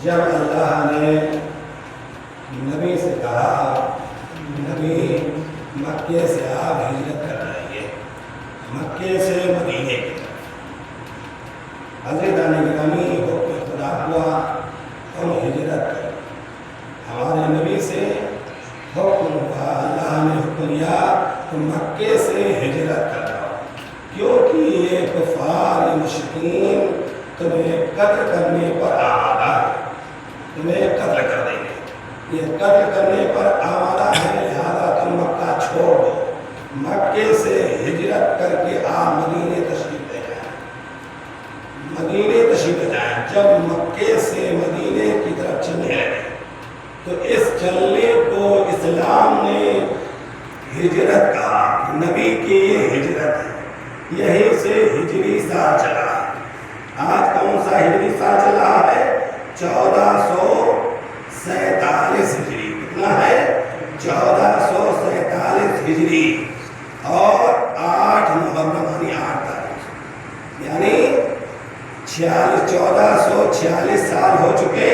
جب اللہ نے نبی سے کہا نبی مکے سے آپ ہجرت کر رہے ہیں، مکے سے مدینے کی طرف، حضرت گرامی حکم خدا ہوا تم ہجرت کرو۔ ہمارے نبی سے حکم ہوا، اللہ نے حکم دیا تم مکے سے ہجرت کر رہا، کیونکہ یہ کفار مشرکین تمہیں قتل کرنے پر آمادہ ہے، تمہیں قتل کر دیں گے، یہ قتل کرنے پر آمادہ ہے، لہذا تم مکہ چھوڑ دو، مکے سے ہجرت کر کے آپ مدینے تشریف لے جائیں، مدینے تشریف لے جائیں۔ جب مکے سے مدینے کی طرف چلنے لگے تو اس چلنے کو اسلام نے ہجرت کہا، نبی کی یہ ہجرت ہے، یہیں سے ہجری سال چلا ہے۔ آج کون سا ہجری سال چل رہا ہے؟ 1447 ہجری۔ کتنا ہے؟ 1447 ہجری اور 8 محرم یعنی 8 تاریخ، یعنی 1446 سال ہو چکے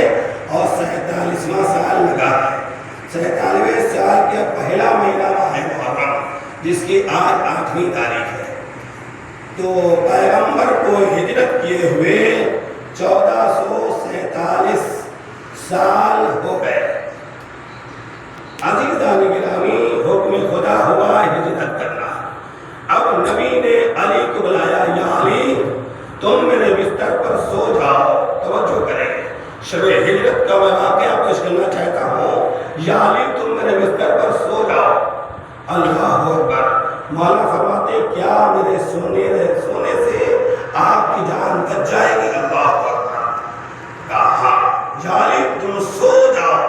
اور 47واں سال لگا ہے۔ 47ویں سال کے پہلا مہینہ ہے محرم، جس کی آج 8ویں تاریخ ہے۔ تو پیغمبر کو ہجرت کیے ہوئے 1447 سال ہو گئے۔ عزیزان گرامی، حکم خدا ہوا ہجرت کرنا۔ اب نبی نے علی کو بلایا، یا علی تم میرے بستر پر سو جاؤ۔ توجہ کریں، شب ہجرت کا میں واقعہ پیش کرنا چاہتا ہوں۔ یا علی تم میرے بستر پر سو جاؤ۔ اللہ اکبر۔ مولا فرماتے کیا میرے سونے سے آپ کی جان بچ جائے گی؟ اللہ اکبر۔ کہا یا علی تم سو جاؤ۔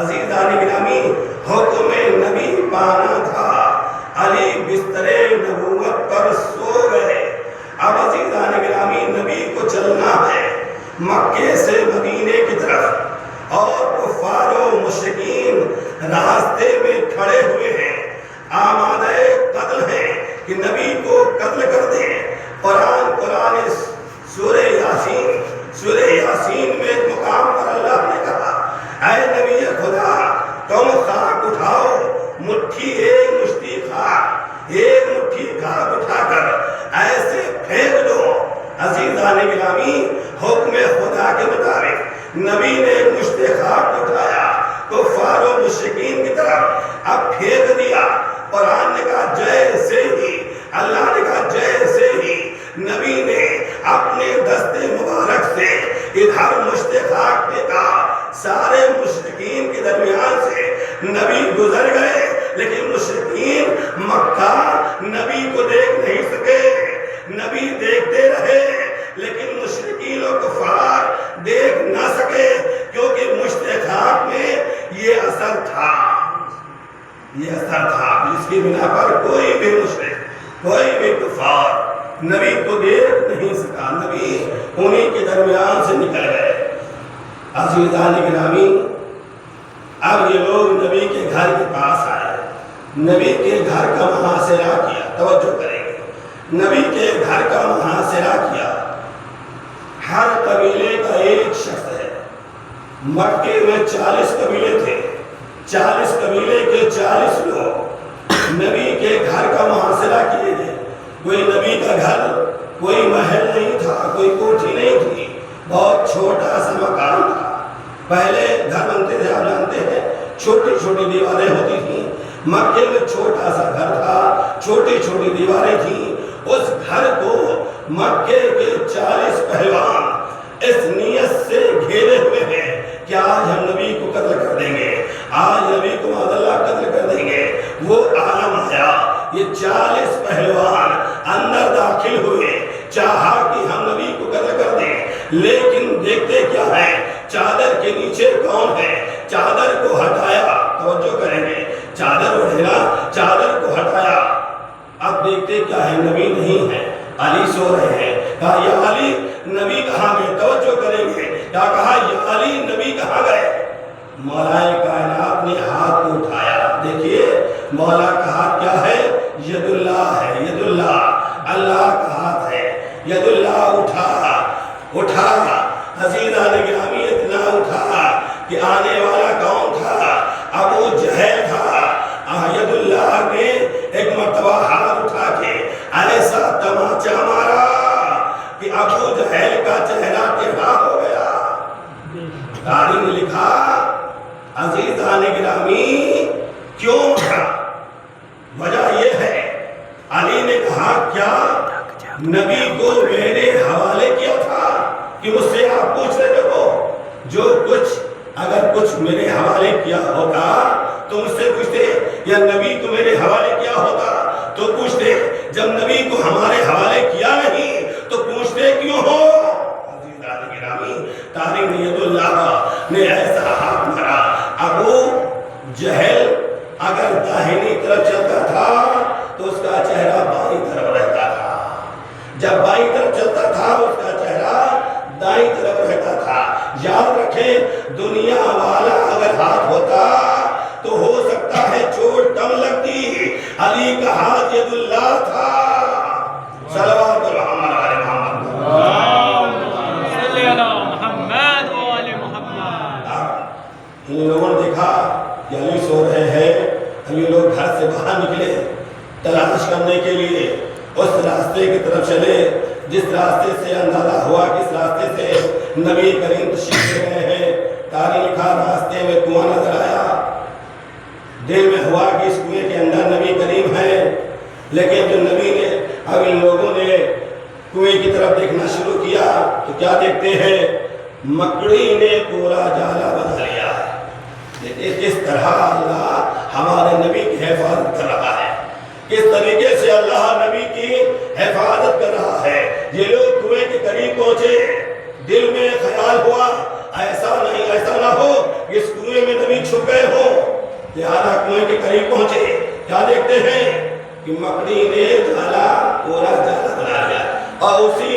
عزیزان گرامی، حکم نبی پانا تھا، علی بستر نبوت پر سو گئے۔ اب عزیزان گرامی، نبی کو چلنا ہے مکے سے مدینے کی طرف، اور کفار و مشرکین راستے میں کھڑے ہوئے ہیں، آمادہ قتل ہیں کہ نبی کو قتل کر دیں۔ قرآن سورہ یاسین میں ایک مقام پر اللہ نے کہا، اے نبی خدا تم خاک اٹھاؤ، ایک مٹھی خاک اٹھا کر ایسے پھینک دو۔ عزیزان گرامی، حکم خدا کے مطابق نبی نے مشت خاک اٹھایا، کفار و مشرکین کی طرف اب پھینک دیا۔ قرآن نے کہا جیسے ہی، اللہ نے کہا جیسے ہی نبی نے اپنے دستے مبارک سے ادھر مشت خاک پھینکا، سارے مشرکین کے درمیان سے نبی گزر گئے، لیکن مشرکین مکہ نبی کو دیکھ نہیں سکے۔ نبی دیکھتے رہے لیکن مشرکین و کفار دیکھ نہ سکے، کیونکہ مشت خاک میں یہ اثر تھا، جس کی بنا پر کوئی بھی مشرک، کوئی بھی کفار نبی کو دیکھ نہیں سکا۔ نبی انہی کے درمیان سے نکل گئے۔ عزیزان گرامی، اب یہ لوگ نبی کے گھر کے پاس آئے، نبی کے گھر کا محاصرہ کیا۔ توجہ کریں گے، نبی کے گھر کا محاصرہ کیا۔ ہر قبیلے کا ایک شخص ہے۔ مکے میں 40 قبیلے تھے، 40 قبیلے کے 40 لوگ نبی کے گھر کا محاصرہ کیے گئے۔ کوئی نبی کا گھر، کوئی محل نہیں تھا، کوئی کوٹھی نہیں تھی، بہت چھوٹا سا مکان تھا۔ پہلے گھر بنتے تھے، آپ جانتے ہیں چھوٹی چھوٹی دیواریں ہوتی تھیں۔ مکے میں چھوٹا سا گھر تھا، چھوٹی چھوٹی دیواریں تھیں۔ اس گھر کو مکے کے 40 پہلوان اس نیت سے گھیرے ہوئے ہیں کہ آج ہم نبی کو قتل کر دیں گے، آج نبی کو معاذ اللہ قتل کر دیں گے۔ وہ عالم آیا، یہ 40 پہلوان اندر داخل ہوئے، چاہا کہ ہم نبی کو قتل کر دیں، لیکن دیکھتے کیا ہے، چادر کے نیچے کون ہے؟ چادر کو ہٹایا۔ توجہ کریں گے، چادر اٹھا، چادر کو ہٹایا۔ اب دیکھتے کیا ہے، نبی نہیں ہے، علی سو رہے ہیں۔ کہا یا علی نبی کہاں گئے؟ توجہ کریں گے، کیا کہا یا علی نبی کہاں گئے؟ مولا کائنات نے ہاتھ کو اٹھایا۔ دیکھیے مولا کا ہاتھ کیا ہے؟ ید اللہ ہے، ید اللہ، اللہ کا ہاتھ ہے۔ ید اللہ اٹھا، عزیزان گرامی اتنا اٹھا کہ آنے والا کون تھا؟ ابو جہل تھا۔ آیت اللہ نے ایک مرتبہ ہاتھ اٹھا کے ایسا تماچا مارا کہ ابو جہل کا چہرہ ٹیڑھا ہو گیا۔ تاریخ نے لکھا عزیزان گرامی کیوں مارا؟ وجہ یہ ہے، علی نے کہا کیا نبی کو میں نے حوالے کیا تھا کہ مجھ سے آپ پوچھ رہے ہو؟ جو کچھ اگر کچھ میرے حوالے کیا ہوتا تو مجھ سے پوچھتے، یا نبی کو میرے حوالے کیا ہوتا تو پوچھتے۔ جب نبی کو ہمارے حوالے کیا نہیں تو پوچھتے کیوں ہو؟ عزیزان گرامی تاریخ نیت اللہ نے ایسا ہاتھ مارا، ابو جہل اگر داہنی طرف چلتا تھا تو اس کا چہرہ بائیں طرف رہتا تھا، جب بائیں طرف چلتا تھا اس کا چہرہ دائیں طرف رہتا تھا۔ یاد رکھیں دنیا والا اگر ہاتھ ہوتا تو ہو سکتا ہے چوٹ کم لگتی، علی کا ہاتھ ید اللہ تھا۔ صلوات محمد علی محمد، صلی اللہ محمد و علی محمد۔ ان لوگوں نے دیکھا کہ علی سو رہے ہیں، علی لوگ گھر سے باہر نکلے تلاش کرنے کے لیے، اس راستے کی طرف چلے جس راستے سے اندازہ ہوا کس راستے سے نبی کریم تشریف لے رہے ہیں۔ تاریخ لکھا راستے میں کنواں نظر آیا، دل میں ہوا کہ اس کنویں کے اندر نبی کریم ہے، لیکن جو نبی نے اب ان لوگوں نے کنویں کی طرف دیکھنا شروع کیا تو کیا دیکھتے ہیں؟ مکڑی نے پورا جالا بنا لیا ہے۔ لیکن کس طرح اللہ ہمارے نبی کی حفاظت کر رہا ہے، کس طریقے سے اللہ نبی کی حفاظت کر رہا ہے۔ یہ لوگ کنویں کے قریب پہنچے، دل میں خیال ہوا ایسا نہ ہو اس کنویں میں نبی چھپ گئے ہوں، لہذا کنویں کے قریب پہنچے۔ کیا دیکھتے ہیں کہ مکڑی نے جالا پورا جالا بنا لیا، اور اسی